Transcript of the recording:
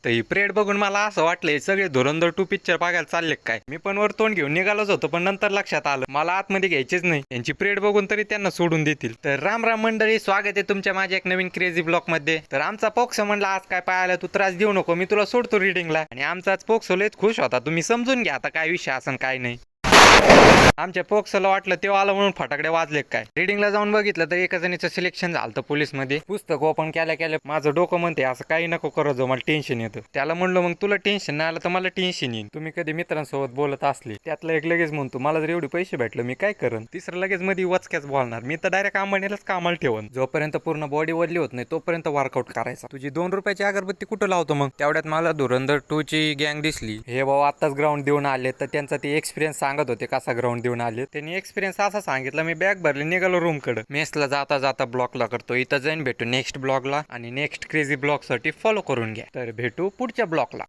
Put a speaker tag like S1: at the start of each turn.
S1: तर ही प्रेड बघून मला असं वाटलं सगळे धुरंधर 2 पिक्चर बघायला चालले काय. मी पण वर तोंड घेऊन निघालोच होतो, पण नंतर लक्षात आलं मला आतमध्ये घ्यायचेच नाही. यांची प्रेड बघून तरी त्यांना सोडून देतील. तर राम राम मंडळी, स्वागत आहे तुमच्या माझ्या एक नवीन क्रेझी ब्लॉग मध्ये. तर आमचा पोक्सो म्हणला आज काय पाहायला तू त्रास देऊ नको, मी तुला सोडतो रिडिंगला. आणि आमचाच पोक्सो लयच खुश होता. तुम्ही समजून घ्या आता काय विषय असन काय नाही. आमच्या पोक्सला वाटलं तेव्हा आलं म्हणून फटाकडे वाजले काय. रिडिंगला जाऊन बघितलं तर एका जणीचं सिलेक्शन झालं पोलीस मध्ये. पुस्तक ओपन केल्या माझं डोकं म्हणते असं काही नको करत जाऊ, मला टेन्शन येतं. त्याला म्हणलो मग तुला टेन्शन नाही आलं तर मला टेन्शन येईल. तुम्ही कधी मित्रांसोबत बोलत असले, त्यातलं एक लगेच म्हणतो मला जर एवढे पैसे भेटले मी काय करन. तिसरं लगेच मध्ये वचक्याच बोलणार. मी तर डायरेक्ट अंबानीलाच कामाला ठेवन. जोपर्यंत पूर्ण बॉडी वरली होत नाही तोपर्यंत वर्कआउट करायचा. तुझी 2 रुपयाची अगरबत्ती कुठं लावतो मग. तेवढ्यात मला धुरंधर 2 ची गँग दिसली. हे भाऊ आताच ग्राउंड देऊन आले, तर त्यांचा ते एक्सपिरियन्स सांगत होते कसा ग्राउंड देऊन आले. त्यांनी एक्सपिरियन्स असा सांगितलं, मी बॅग भरली निघालो रूम कडे. मेसला जाता जाता ब्लॉगला करतो. इथं जाईन भेटू नेक्स्ट ब्लॉगला. आणि नेक्स्ट क्रेझी ब्लॉग साठी फॉलो करून घ्या. तर भेटू पुढच्या ब्लॉगला.